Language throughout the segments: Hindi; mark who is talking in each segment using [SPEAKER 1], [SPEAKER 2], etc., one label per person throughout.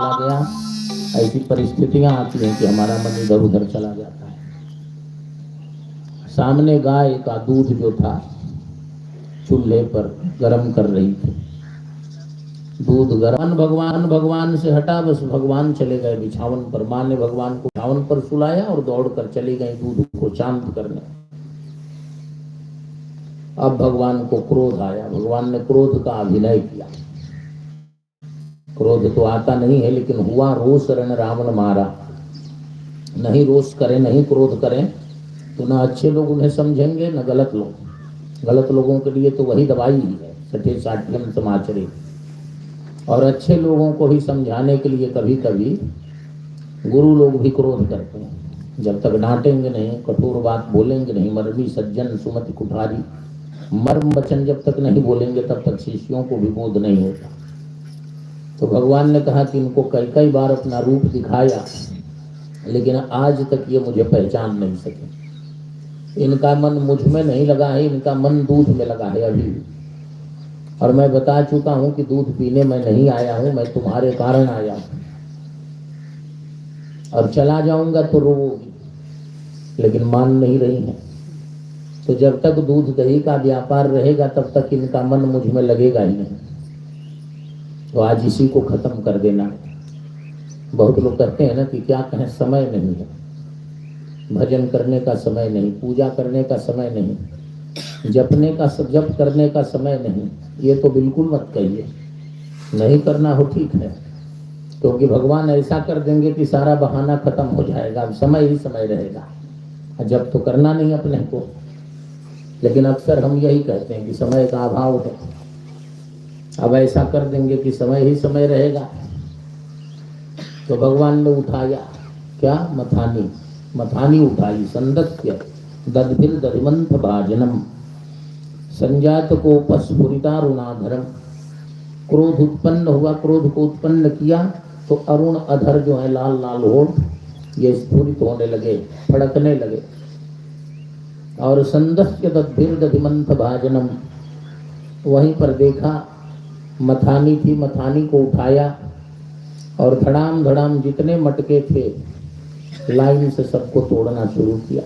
[SPEAKER 1] चला गया। ऐसी परिस्थितियां आती हैं कि हमारा मन इधर उधर चला जाता है। सामने गाय का दूध जो था चूल्हे पर गर्म कर रही थी, दूध गर्म। भगवान से हटा, बस भगवान चले गए बिछावन पर। माँ ने भगवान को बिछावन पर सुलाया और दौड़कर चली गई दूध को शांत करने। अब भगवान को क्रोध आया, भगवान ने क्रोध का अभिनय किया। क्रोध तो आता नहीं है, लेकिन हुआ रोष रण रावण मारा। नहीं रोष करें, नहीं क्रोध करें तो ना अच्छे लोग उन्हें समझेंगे न गलत लोग। गलत लोगों के लिए तो वही दवाई ही है, सठे साठ्यम समाचरे। और अच्छे लोगों को ही समझाने के लिए कभी कभी गुरु लोग भी क्रोध करते हैं। जब तक डांटेंगे नहीं, कठोर बात बोलेंगे नहीं, मर्मी सज्जन सुमति कुठारी, मर्म वचन जब तक नहीं बोलेंगे तब तक शिष्यों को भी बोध नहीं होता। तो भगवान ने कहा कि इनको कई बार अपना रूप दिखाया, लेकिन आज तक ये मुझे पहचान नहीं सके। इनका मन मुझ में नहीं लगा है, इनका मन दूध में लगा है अभी। और मैं बता चुका हूं कि दूध पीने में नहीं आया हूं, मैं तुम्हारे कारण आया हूं। और चला जाऊंगा तो रोगी, लेकिन मान नहीं रही है। तो जब तक दूध दही का व्यापार रहेगा तब तक इनका मन मुझ में लगेगा ही नहीं। तो आज इसी को खत्म कर देना है। बहुत लोग कहते हैं ना कि क्या कहें, समय नहीं है, भजन करने का समय नहीं, पूजा करने का समय नहीं, जपने का जप करने का समय नहीं। ये तो बिल्कुल मत कहिए, नहीं करना हो ठीक है, क्योंकि भगवान ऐसा कर देंगे कि सारा बहाना खत्म हो जाएगा, अब समय ही समय रहेगा। जब तो करना नहीं अपने को, लेकिन अक्सर हम यही कहते हैं कि समय का अभाव है। अब ऐसा कर देंगे कि समय ही समय रहेगा। तो भगवान ने उठाया क्या, मथानी उठाई। संदस्य दद्भिर दधिमंथ भाजनम संजात को पस्फुरितारुणाधरम। क्रोध उत्पन्न हुआ, क्रोध को उत्पन्न किया तो अरुण अधर जो है, लाल लाल होठ, ये स्फुरित होने लगे, फड़कने लगे। और संदस्य दद्भिर दधिमंथ भाजनम, वहीं पर देखा मथानी थी, मथानी को उठाया और धड़ाम धड़ाम जितने मटके थे लाइन से सबको तोड़ना शुरू किया।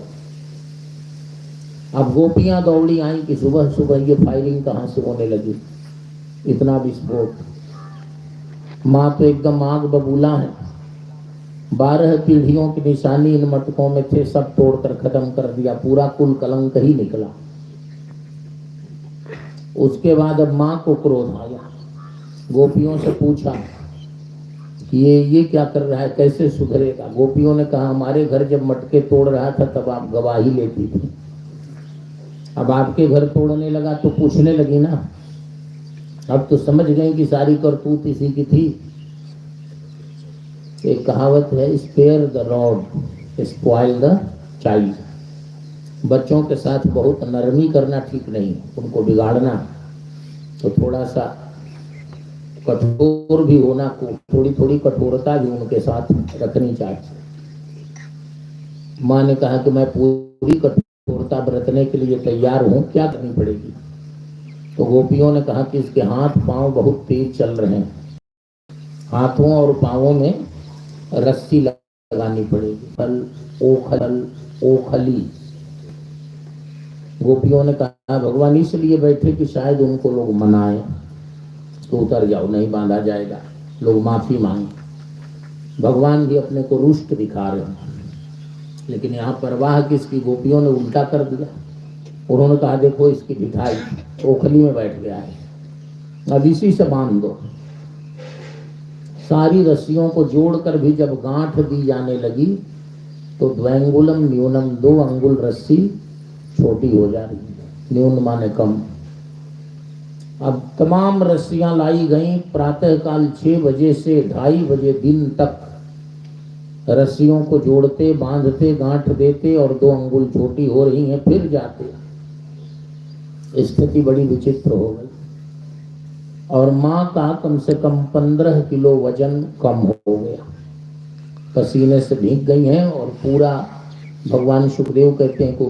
[SPEAKER 1] अब गोपियां दौड़ी आई कि सुबह सुबह ये फायरिंग कहां से होने लगी, इतना विस्फोट। माँ तो एकदम आग बबूला है। 12 पीढ़ियों की निशानी इन मटकों में थे, सब तोड़कर खत्म कर दिया, पूरा कुल कलंक ही निकला। उसके बाद अब माँ को क्रोध आया, गोपियों से पूछा कि ये क्या कर रहा है, कैसे सुधरेगा। गोपियों ने कहा हमारे घर जब मटके तोड़ रहा था तब आप गवाही लेती थी, अब आपके घर तोड़ने लगा तो पूछने लगी ना। अब तो समझ गई कि सारी करतूत इसी की थी। एक कहावत है, spare the rod spoil the child. बच्चों के साथ बहुत नरमी करना ठीक नहीं, उनको बिगाड़ना। तो थोड़ा सा कठोर भी होना, थोड़ी थोड़ी कठोरता भी उनके साथ रखनी चाहिए। माँ ने कहा कि मैं पूरी कठोरता बरतने के लिए तैयार हूँ, क्या करनी पड़ेगी। तो गोपियों ने कहा कि इसके हाथ पांव बहुत तेज चल रहे हैं, हाथों और पांवों में रस्सी लगानी पड़ेगी। ओखली। गोपियों ने कहा भगवान इसलिए बैठे कि शायद उनको लोग मनाएं, तो उतर जाओ, नहीं बांधा जाएगा, लोग माफी मांगे। भगवान भी अपने को रुष्ट दिखा रहे हैं, लेकिन यहाँ परवाह किसकी, गोपियों ने उल्टा कर दिया। उन्होंने कहा देखो इसकी ढिठाई ओखली में बैठ गया है, अब इसी से बांध दो। सारी रस्सियों को जोड़कर भी जब गांठ दी जाने लगी तो द्वैंगुलम न्यूनम, 2 अंगुल रस्सी छोटी हो जा रही है, न्यून माने कम। अब तमाम रस्सियां लाई गई। प्रातःकाल 6 बजे से 2:30 बजे दिन तक रस्सियों को जोड़ते, बांधते, गांठ देते और 2 अंगुल छोटी हो रही हैं, फिर जाते। स्थिति बड़ी विचित्र हो गई और माँ का कम से कम 15 किलो वजन कम हो गया, पसीने से भीग गई हैं। और पूरा, भगवान सुखदेव कहते हैं कि